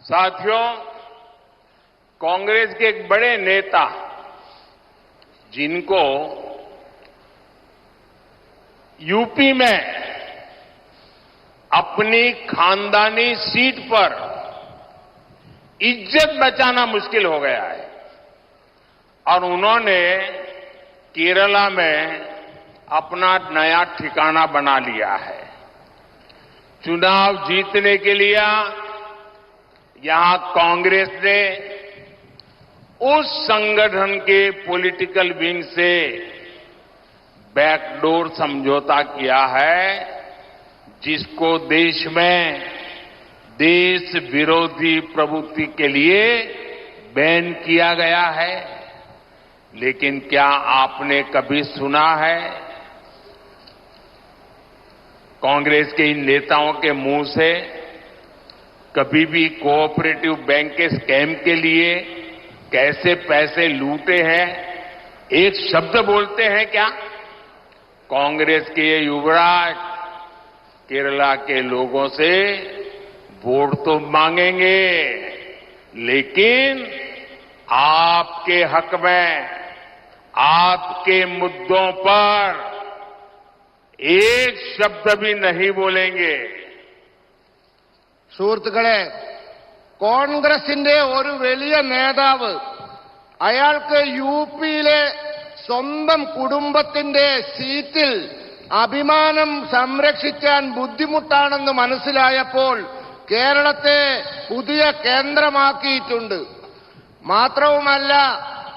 साथियों, कांग्रेस के एक बड़े नेता जिनको यूपी में अपनी खानदानी सीट पर इज्जत बचाना मुश्किल हो गया है और उन्होंने केरला में अपना नया ठिकाना बना लिया है। चुनाव जीतने के लिए यहां कांग्रेस ने उस संगठन के पॉलिटिकल विंग से बैकडोर समझौता किया है जिसको देश में देश विरोधी प्रवृत्ति के लिए बैन किया गया है। लेकिन क्या आपने कभी सुना है कांग्रेस के इन नेताओं के मुंह से कभी भी कोऑपरेटिव बैंक के स्कैम के लिए कैसे पैसे लूटे हैं एक शब्द बोलते हैं क्या? कांग्रेस के ये युवराज केरला के लोगों से वोट तो मांगेंगे, लेकिन आपके हक में, आपके मुद्दों पर एक शब्द भी नहीं बोलेंगे। സുഹൃത്തുക്കളെ, കോൺഗ്രസിന്റെ ഒരു വലിയ നേതാവ് അയാൾക്ക് യുപിയിലെ സ്വന്തം കുടുംബത്തിന്റെ സീറ്റിൽ അഭിമാനം സംരക്ഷിക്കാൻ ബുദ്ധിമുട്ടാണെന്ന് മനസ്സിലായപ്പോൾ കേരളത്തെ പുതിയ കേന്ദ്രമാക്കിയിട്ടുണ്ട്. മാത്രവുമല്ല,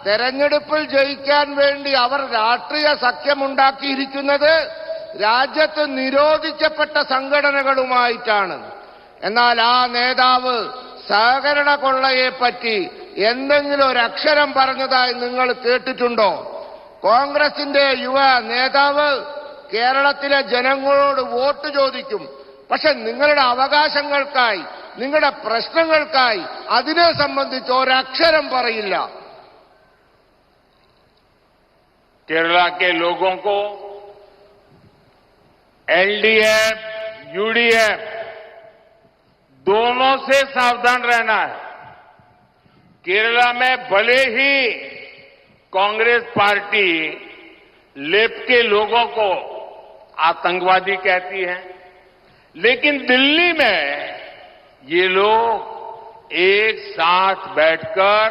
തെരഞ്ഞെടുപ്പിൽ ജയിക്കാൻ വേണ്ടി അവർ രാഷ്ട്രീയ സഖ്യമുണ്ടാക്കിയിരിക്കുന്നത് രാജ്യത്ത് നിരോധിക്കപ്പെട്ട സംഘടനകളുമായിട്ടാണ്. എന്നാൽ ആ നേതാവ് സഹകരണ കൊള്ളയെപ്പറ്റി എന്തെങ്കിലും ഒരു അക്ഷരം പറഞ്ഞതായി നിങ്ങൾ കേട്ടിട്ടുണ്ടോ? കോൺഗ്രസിന്റെ യുവ നേതാവ് കേരളത്തിലെ ജനങ്ങളോട് വോട്ട് ചോദിക്കും, പക്ഷെ നിങ്ങളുടെ അവകാശങ്ങൾക്കായി, നിങ്ങളുടെ പ്രശ്നങ്ങൾക്കായി അതിനെ സംബന്ധിച്ച് ഒരക്ഷരം പറയില്ല. केरला के लोगों को एलडीएफ, यूडीएफ दोनों से सावधान रहना है। केरला में भले ही कांग्रेस पार्टी लेफ्ट के लोगों को आतंकवादी कहती है, लेकिन दिल्ली में ये लोग एक साथ बैठकर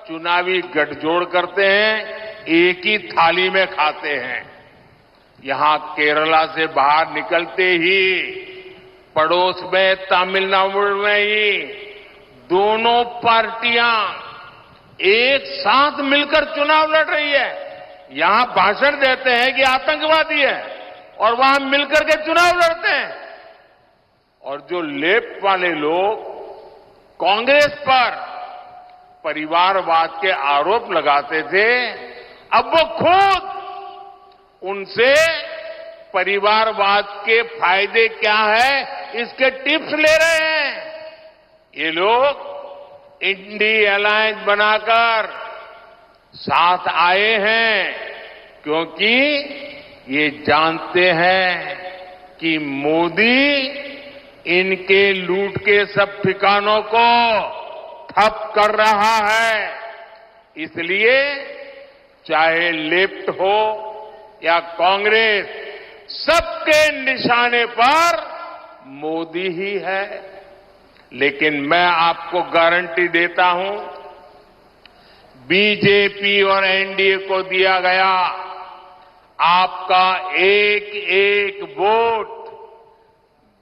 चुनावी गठजोड़ करते हैं, एक ही थाली में खाते हैं। यहां केरला से बाहर निकलते ही पड़ोस में तमिलनाडु में ही दोनों पार्टियां एक साथ मिलकर चुनाव लड़ रही है। यहां भाषण देते हैं कि आतंकवादी है और वहां मिलकर के चुनाव लड़ते हैं। और जो लेफ्ट वाले लोग कांग्रेस पर परिवारवाद के आरोप लगाते थे, अब वो खुद उनसे परिवारवाद के फायदे क्या है इसके टिप्स ले रहे हैं। ये लोग इंडी अलायंस बनाकर साथ आए हैं क्योंकि ये जानते हैं कि मोदी इनके लूट के सब ठिकानों को ठप कर रहा है। इसलिए चाहे लेफ्ट हो या कांग्रेस, सबके निशाने पर मोदी ही है। लेकिन मैं आपको गारंटी देता हूं, बीजेपी और एनडीए को दिया गया आपका एक एक वोट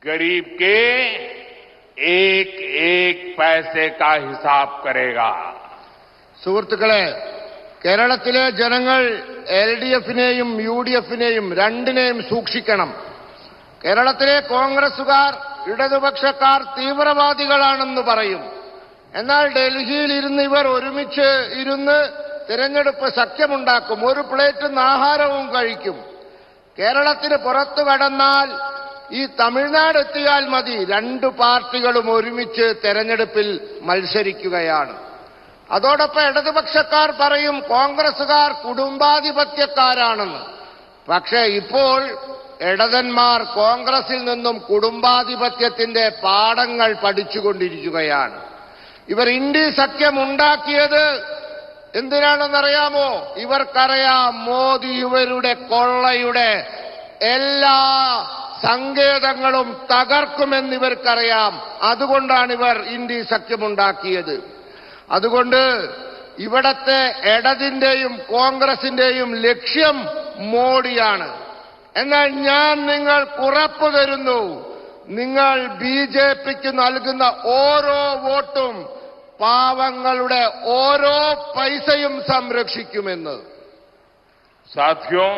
गरीब के एक एक पैसे का हिसाब करेगा। സുഹൃത്തുക്കളെ, കേരളത്തിലെ ജനങ്ങൾ എൽഡിഎഫിനെയും യുഡിഎഫിനെയും രണ്ടിനെയും സൂക്ഷിക്കണം. കേരളത്തിലെ കോൺഗ്രസുകാർ, ഇടതുപക്ഷക്കാർ തീവ്രവാദികളാണെന്ന് പറയും. എന്നാൽ ഡൽഹിയിൽ ഇരുന്ന് ഇവർ ഒരുമിച്ച് ഇരുന്ന് തിരഞ്ഞെടുപ്പ് സഖ്യമുണ്ടാക്കും, ഒരു പ്ലേറ്റ് ആഹാരവും കഴിക്കും. കേരളത്തിന് പുറത്തു കടന്നാൽ ഈ തമിഴ്നാട് എത്തിയാൽ മതി, രണ്ടു പാർട്ടികളും ഒരുമിച്ച് തെരഞ്ഞെടുപ്പിൽ മത്സരിക്കുകയാണ്. അതോടൊപ്പം ഇടതുപക്ഷക്കാർ പറയും കോൺഗ്രസുകാർ കുടുംബാധിപത്യക്കാരാണെന്ന്. പക്ഷേ ഇപ്പോൾ ഇടതന്മാർ കോൺഗ്രസിൽ നിന്നും കുടുംബാധിപത്യത്തിന്റെ പാഠങ്ങൾ പഠിച്ചുകൊണ്ടിരിക്കുകയാണ്. ഇവർ ഇന്ത്യ സഖ്യം ഉണ്ടാക്കിയത് എന്തിനാണെന്നറിയാമോ? ഇവർക്കറിയാം മോദി ഇവരുടെ കൊള്ളയുടെ എല്ലാ സങ്കേതങ്ങളും തകർക്കുമെന്നിവർക്കറിയാം. അതുകൊണ്ടാണ് ഇവർ ഇന്ത്യ സഖ്യമുണ്ടാക്കിയത്. അതുകൊണ്ട് ഇവിടത്തെ ഇടതിന്റെയും കോൺഗ്രസിന്റെയും ലക്ഷ്യം മോഡിയാണ്. എന്നാൽ ഞാൻ നിങ്ങൾക്ക് ഉറപ്പു തരുന്നു, നിങ്ങൾ ബി.ജെ.പിക്ക് നൽകുന്ന ഓരോ വോട്ടും പാവങ്ങളുടെ ഓരോ പൈസയും സംരക്ഷിക്കുമെന്ന്. साथियों,